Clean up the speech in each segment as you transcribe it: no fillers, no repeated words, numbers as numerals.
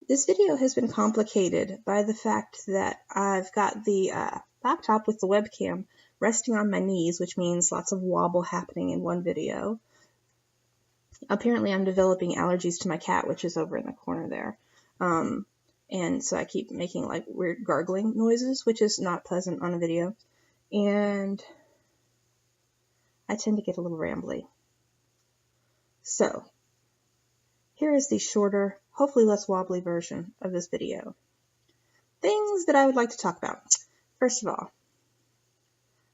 This video has been complicated by the fact that I've got the laptop with the webcam resting on my knees, which means lots of wobble happening in one video. Apparently I'm developing allergies to my cat, which is over in the corner there. And so I keep making like weird gargling noises, which is not pleasant on a video. And I tend to get a little rambly. So here is the shorter, hopefully less wobbly version of this video. Things that I would like to talk about. First of all,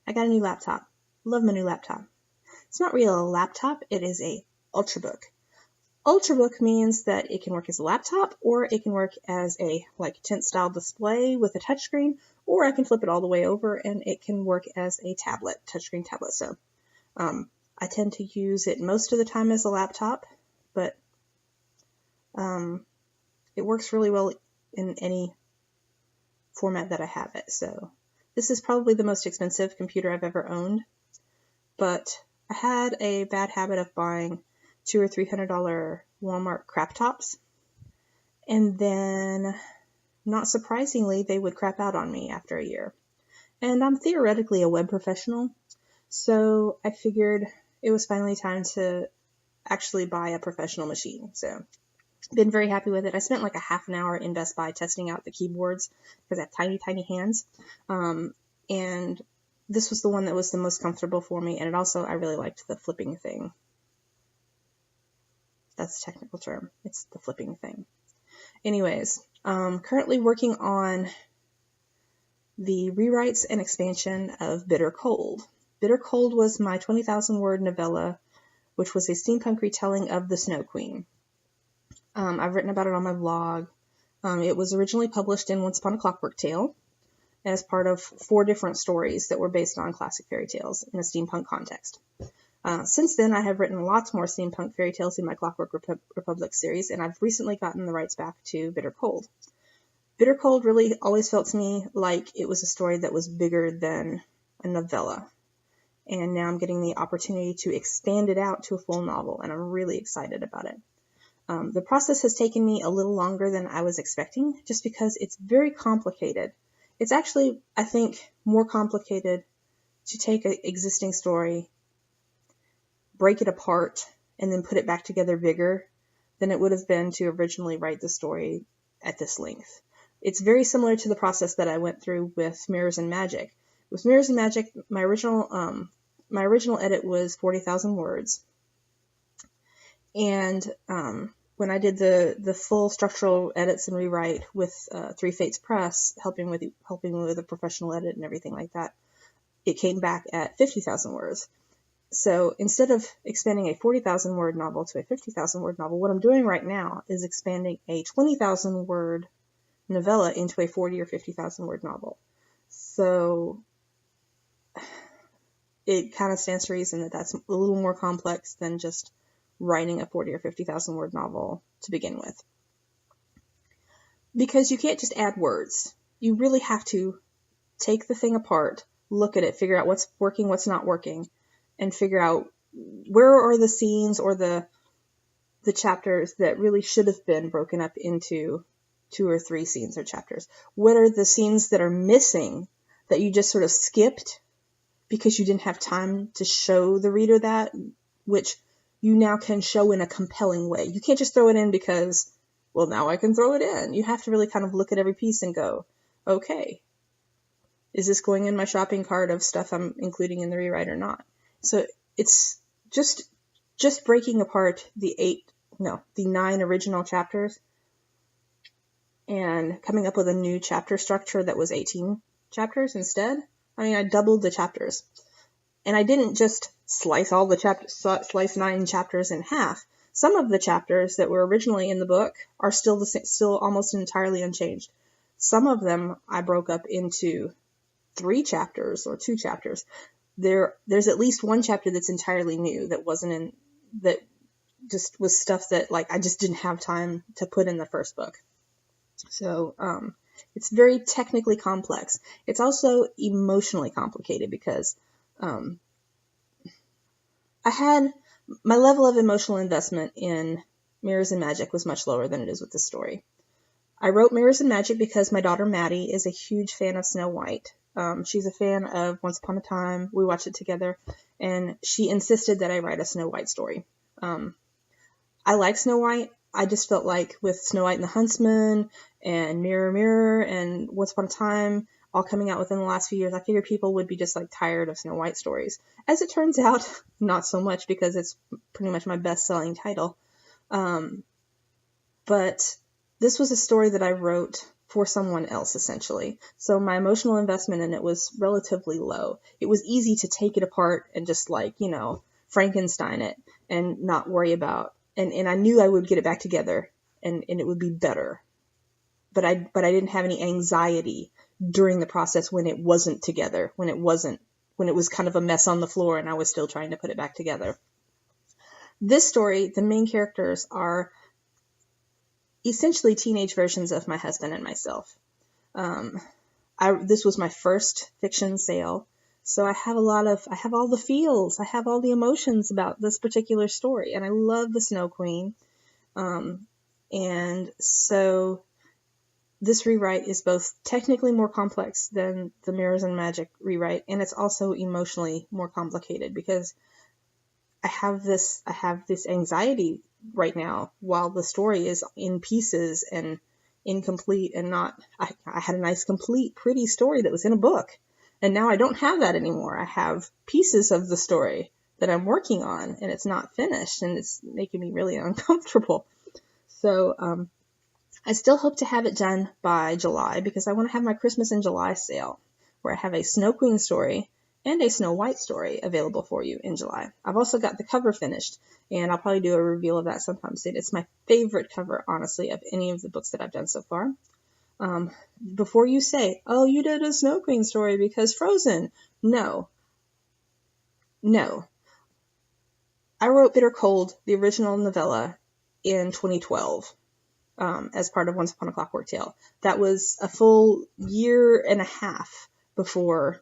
I got a new laptop. Love my new laptop. It's not really a laptop, it is a Ultrabook. Ultrabook means that it can work as a laptop, or it can work as a like tent style display with a touchscreen, or I can flip it all the way over and it can work as a tablet, touchscreen tablet. So I tend to use it most of the time as a laptop, but it works really well in any format that I have it. So this is probably the most expensive computer I've ever owned, but I had a bad habit of buying $200 or $300 Walmart crap tops, and then, not surprisingly, they would crap out on me after a year. And I'm theoretically a web professional, so I figured it was finally time to actually buy a professional machine. So been very happy with it. I spent like a half an hour in Best Buy testing out the keyboards because I have tiny, tiny hands. And this was the one that was the most comfortable for me. And it also, I really liked the flipping thing. That's a technical term. It's the flipping thing. Anyways, currently working on the rewrites and expansion of Bitter Cold. Bitter Cold was my 20,000 word novella, which was a steampunk retelling of the Snow Queen. I've written about it on my blog. It was originally published in Once Upon a Clockwork Tale as part of 4 different stories that were based on classic fairy tales in a steampunk context. Since then, I have written lots more steampunk fairy tales in my Clockwork Republic series, and I've recently gotten the rights back to Bitter Cold. Bitter Cold really always felt to me like it was a story that was bigger than a novella. And now I'm getting the opportunity to expand it out to a full novel, and I'm really excited about it. The process has taken me a little longer than I was expecting, just because it's very complicated. It's actually, I think, more complicated to take an existing story, break it apart, and then put it back together bigger than it would have been to originally write the story at this length. It's very similar to the process that I went through with Mirrors and Magic. With Mirrors and Magic, my original edit was 40,000 words. And when I did the full structural edits and rewrite with Three Fates Press, helping with a professional edit and everything like that, it came back at 50,000 words. So instead of expanding a 40,000 word novel to a 50,000 word novel, what I'm doing right now is expanding a 20,000 word novella into a 40 or 50,000 word novel. So it kind of stands to reason that that's a little more complex than just writing a 40 or 50,000 word novel to begin with. Because you can't just add words. You really have to take the thing apart, look at it, figure out what's working, what's not working, and figure out where are the scenes or the chapters that really should have been broken up into 2 or 3 scenes or chapters. What are the scenes that are missing that you just sort of skipped because you didn't have time to show the reader that, which you now can show in a compelling way. You can't just throw it in because, well, now I can throw it in. You have to really kind of look at every piece and go, okay, is this going in my shopping cart of stuff I'm including in the rewrite or not? So it's just breaking apart the 9 original chapters and coming up with a new chapter structure that was 18 chapters instead. I mean, I doubled the chapters. And I didn't just slice 9 chapters in half. Some of the chapters that were originally in the book are still almost entirely unchanged. Some of them I broke up into 3 chapters or 2 chapters. There's at least 1 chapter that's entirely new that just was stuff that like I just didn't have time to put in the first book. So it's very technically complex. It's also emotionally complicated because I had my level of emotional investment in Mirrors and Magic was much lower than it is with this story. I wrote Mirrors and Magic because my daughter Maddie is a huge fan of Snow White. She's a fan of Once Upon a Time. We watched it together, and she insisted that I write a Snow White story. I like Snow White. I just felt like with Snow White and the Huntsman and Mirror Mirror and Once Upon a Time all coming out within the last few years, I figured people would be just like tired of Snow White stories. As it turns out, not so much, because it's pretty much my best-selling title. But this was a story that I wrote for someone else, essentially. So my emotional investment in it was relatively low. It was easy to take it apart and just like, Frankenstein it and not worry about. And I knew I would get it back together and it would be better. But I didn't have any anxiety during the process when it wasn't together, when it was kind of a mess on the floor and I was still trying to put it back together. This story, the main characters are essentially teenage versions of my husband and myself. This was my first fiction sale, so I have all the feels, I have all the emotions about this particular story, and I love the Snow Queen. And so this rewrite is both technically more complex than the Mirrors and Magic rewrite, and it's also emotionally more complicated because I have this anxiety right now while the story is in pieces and incomplete and not, I had a nice, complete, pretty story that was in a book. And now I don't have that anymore. I have pieces of the story that I'm working on and it's not finished and it's making me really uncomfortable. So, I still hope to have it done by July because I want to have my Christmas in July sale where I have a Snow Queen story and a Snow White story available for you in July. I've also got the cover finished, and I'll probably do a reveal of that sometime soon. It's my favorite cover, honestly, of any of the books that I've done so far. Before you say, oh, you did a Snow Queen story because Frozen. No. I wrote Bitter Cold, the original novella, in 2012. As part of Once Upon a Clockwork Tale. That was a full year and a half before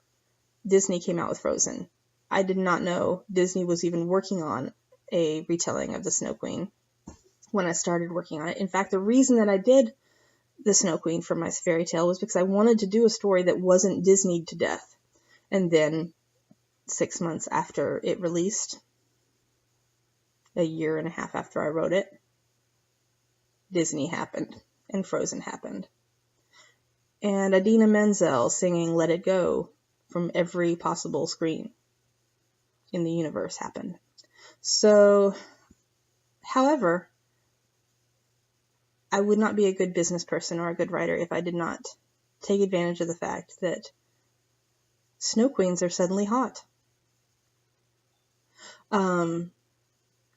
Disney came out with Frozen. I did not know Disney was even working on a retelling of the Snow Queen when I started working on it. In fact, the reason that I did the Snow Queen for my fairy tale was because I wanted to do a story that wasn't Disneyed to death. And then 6 months after it released, a year and a half after I wrote it, Disney happened and Frozen happened. And Idina Menzel singing Let It Go from every possible screen in the universe happened. So, however, I would not be a good business person or a good writer if I did not take advantage of the fact that Snow Queens are suddenly hot.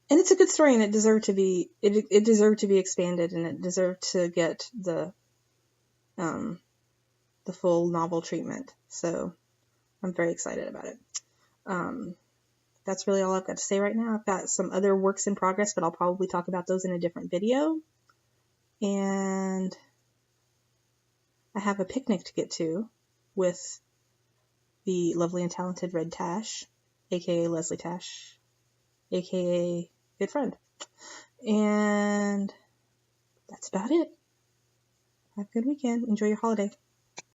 And it's a good story, and it deserved to be expanded, and it deserved to get the full novel treatment. So I'm very excited about it. That's really all I've got to say right now. I've got some other works in progress, but I'll probably talk about those in a different video. And I have a picnic to get to with the lovely and talented Red Tash, aka Leslie Tash, aka good friend. And that's about it. Have a good weekend. Enjoy your holiday.